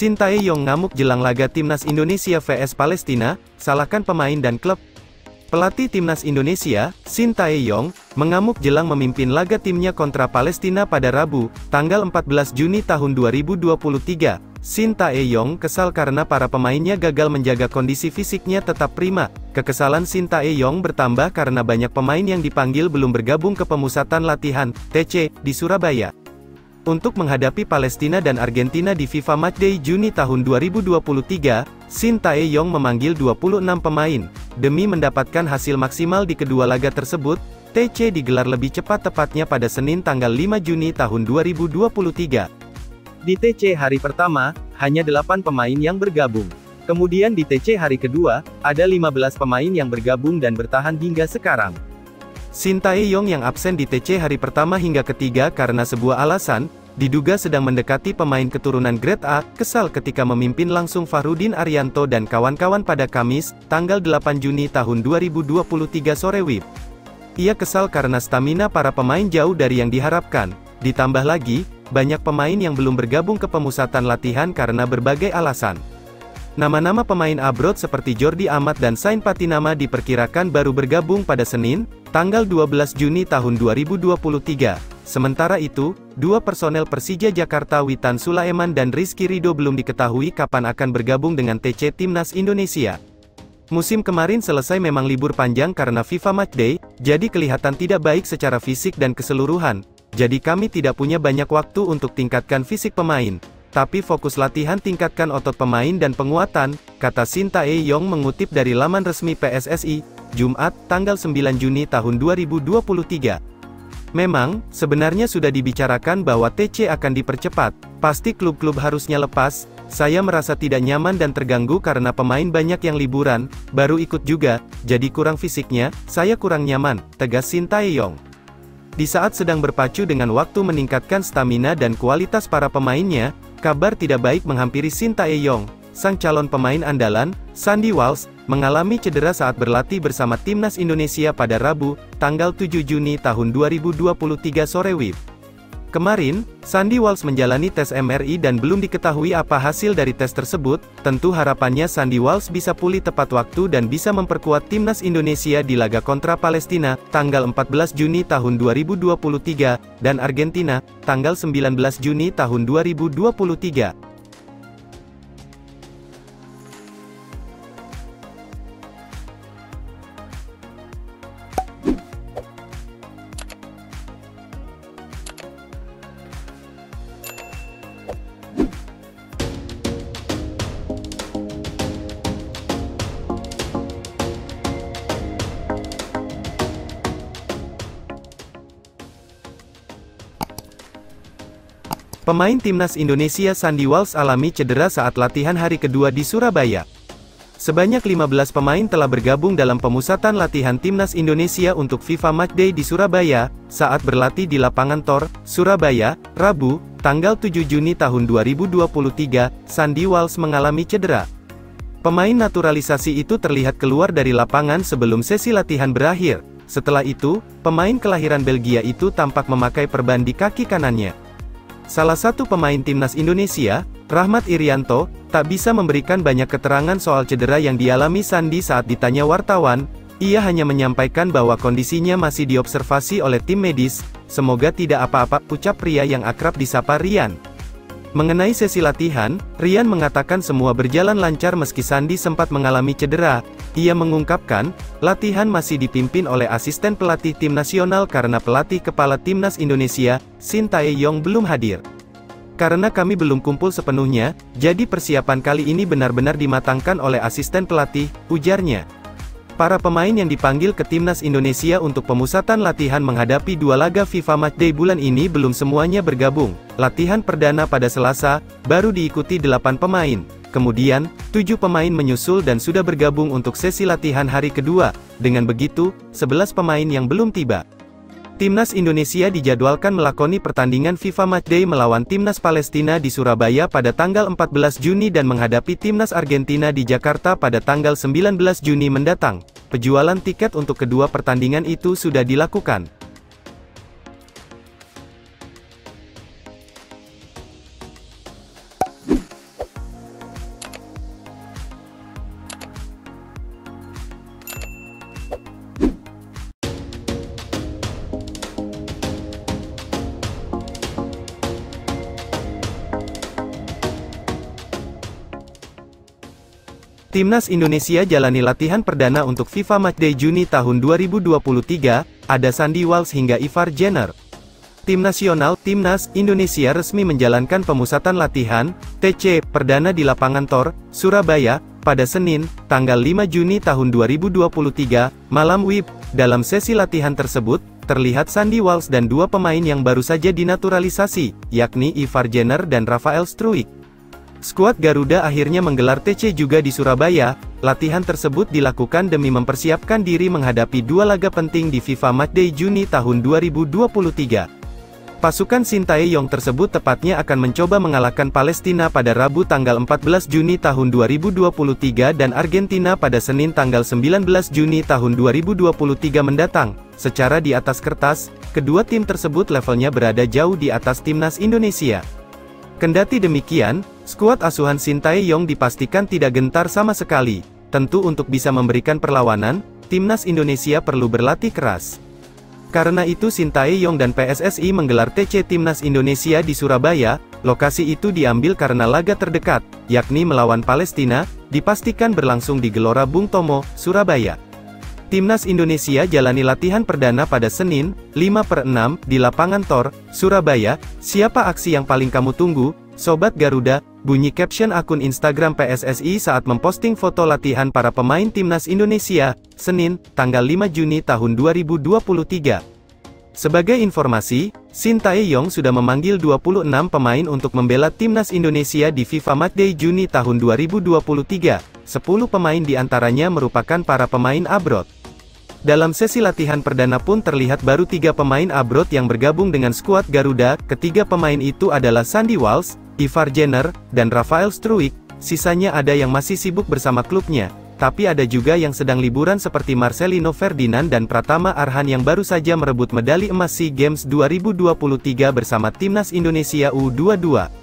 Sintayong ngamuk jelang laga Timnas Indonesia vs Palestina, salahkan pemain dan klub. Pelatih Timnas Indonesia, Sintayong, mengamuk jelang memimpin laga timnya kontra Palestina pada Rabu, tanggal 14 Juni tahun 2023. Sintayong kesal karena para pemainnya gagal menjaga kondisi fisiknya tetap prima. Kekesalan Sintayong bertambah karena banyak pemain yang dipanggil belum bergabung ke pemusatan latihan, TC, di Surabaya. Untuk menghadapi Palestina dan Argentina di FIFA Matchday Juni tahun 2023, Sintayong memanggil 26 pemain. Demi mendapatkan hasil maksimal di kedua laga tersebut, TC digelar lebih cepat tepatnya pada Senin tanggal 5 Juni tahun 2023. Di TC hari pertama, hanya 8 pemain yang bergabung. Kemudian di TC hari kedua, ada 15 pemain yang bergabung dan bertahan hingga sekarang. Sintayong yang absen di TC hari pertama hingga ketiga karena sebuah alasan, diduga sedang mendekati pemain keturunan Grade A, kesal ketika memimpin langsung Fahrudin Arianto dan kawan-kawan pada Kamis, tanggal 8 Juni tahun 2023 sore WIB. Ia kesal karena stamina para pemain jauh dari yang diharapkan. Ditambah lagi, banyak pemain yang belum bergabung ke pemusatan latihan karena berbagai alasan. Nama-nama pemain abroad seperti Jordi Amat dan Sain Patinama diperkirakan baru bergabung pada Senin, tanggal 12 Juni tahun 2023. Sementara itu, dua personel Persija Jakarta Witan Sulaiman dan Rizky Ridho belum diketahui kapan akan bergabung dengan TC Timnas Indonesia. Musim kemarin selesai memang libur panjang karena FIFA Matchday, jadi kelihatan tidak baik secara fisik dan keseluruhan. Jadi kami tidak punya banyak waktu untuk tingkatkan fisik pemain. Tapi fokus latihan tingkatkan otot pemain dan penguatan, kata Sintayong mengutip dari laman resmi PSSI, Jumat, tanggal 9 Juni tahun 2023. Memang, sebenarnya sudah dibicarakan bahwa TC akan dipercepat, pasti klub-klub harusnya lepas, saya merasa tidak nyaman dan terganggu karena pemain banyak yang liburan, baru ikut juga, jadi kurang fisiknya, saya kurang nyaman, tegas Sintayong. Di saat sedang berpacu dengan waktu meningkatkan stamina dan kualitas para pemainnya, kabar tidak baik menghampiri Sintayong. Sang calon pemain andalan, Sandy Walsh, mengalami cedera saat berlatih bersama Timnas Indonesia pada Rabu, tanggal 7 Juni tahun 2023 sore WIB. Kemarin, Sandy Walsh menjalani tes MRI dan belum diketahui apa hasil dari tes tersebut. Tentu harapannya Sandy Walsh bisa pulih tepat waktu dan bisa memperkuat Timnas Indonesia di laga kontra Palestina, tanggal 14 Juni tahun 2023, dan Argentina, tanggal 19 Juni tahun 2023. Pemain Timnas Indonesia Sandy Walsh alami cedera saat latihan hari kedua di Surabaya. Sebanyak 15 pemain telah bergabung dalam pemusatan latihan Timnas Indonesia untuk FIFA Matchday di Surabaya, saat berlatih di lapangan Tor, Surabaya, Rabu, tanggal 7 Juni tahun 2023, Sandy Walsh mengalami cedera. Pemain naturalisasi itu terlihat keluar dari lapangan sebelum sesi latihan berakhir. Setelah itu, pemain kelahiran Belgia itu tampak memakai perban di kaki kanannya. Salah satu pemain Timnas Indonesia, Rahmat Irianto, tak bisa memberikan banyak keterangan soal cedera yang dialami Sandy saat ditanya wartawan. Ia hanya menyampaikan bahwa kondisinya masih diobservasi oleh tim medis, semoga tidak apa-apa, ucap pria yang akrab disapa Rian. Mengenai sesi latihan, Rian mengatakan semua berjalan lancar meski Sandy sempat mengalami cedera. Ia mengungkapkan, latihan masih dipimpin oleh asisten pelatih tim nasional karena pelatih kepala Timnas Indonesia, Sintayong belum hadir. Karena kami belum kumpul sepenuhnya, jadi persiapan kali ini benar-benar dimatangkan oleh asisten pelatih, ujarnya. Para pemain yang dipanggil ke Timnas Indonesia untuk pemusatan latihan menghadapi dua laga FIFA Matchday bulan ini belum semuanya bergabung. Latihan perdana pada Selasa, baru diikuti 8 pemain. Kemudian, 7 pemain menyusul dan sudah bergabung untuk sesi latihan hari kedua. Dengan begitu, 11 pemain yang belum tiba. Timnas Indonesia dijadwalkan melakoni pertandingan FIFA Matchday melawan Timnas Palestina di Surabaya pada tanggal 14 Juni dan menghadapi Timnas Argentina di Jakarta pada tanggal 19 Juni mendatang. Penjualan tiket untuk kedua pertandingan itu sudah dilakukan. Timnas Indonesia jalani latihan perdana untuk FIFA Matchday Juni tahun 2023, ada Sandy Walsh hingga Ivar Jenner. Tim nasional, Timnas Indonesia resmi menjalankan pemusatan latihan, TC, perdana di lapangan Tor, Surabaya, pada Senin, tanggal 5 Juni tahun 2023, malam WIB. Dalam sesi latihan tersebut, terlihat Sandy Walsh dan dua pemain yang baru saja dinaturalisasi, yakni Ivar Jenner dan Rafael Struijk. Skuad Garuda akhirnya menggelar TC juga di Surabaya. Latihan tersebut dilakukan demi mempersiapkan diri menghadapi dua laga penting di FIFA Matchday Juni tahun 2023. Pasukan Sintayong tersebut tepatnya akan mencoba mengalahkan Palestina pada Rabu tanggal 14 Juni tahun 2023 dan Argentina pada Senin tanggal 19 Juni tahun 2023 mendatang. Secara di atas kertas, kedua tim tersebut levelnya berada jauh di atas Timnas Indonesia. Kendati demikian, skuad asuhan Sintayong dipastikan tidak gentar sama sekali. Tentu untuk bisa memberikan perlawanan, Timnas Indonesia perlu berlatih keras. Karena itu Sintayong dan PSSI menggelar TC Timnas Indonesia di Surabaya. Lokasi itu diambil karena laga terdekat, yakni melawan Palestina, dipastikan berlangsung di Gelora Bung Tomo, Surabaya. Timnas Indonesia jalani latihan perdana pada Senin, 5/6, di lapangan Tor, Surabaya. Siapa aksi yang paling kamu tunggu, Sobat Garuda? Bunyi caption akun Instagram PSSI saat memposting foto latihan para pemain Timnas Indonesia, Senin, tanggal 5 Juni tahun 2023. Sebagai informasi, Sintayong sudah memanggil 26 pemain untuk membela Timnas Indonesia di FIFA Matchday Juni tahun 2023. 10 pemain diantaranya merupakan para pemain abroad. Dalam sesi latihan perdana pun terlihat baru 3 pemain abroad yang bergabung dengan skuad Garuda. Ketiga pemain itu adalah Sandy Walsh, Ivar Jenner, dan Rafael Struijk. Sisanya ada yang masih sibuk bersama klubnya, tapi ada juga yang sedang liburan seperti Marcelino Ferdinand dan Pratama Arhan yang baru saja merebut medali emas SEA Games 2023 bersama Timnas Indonesia U23.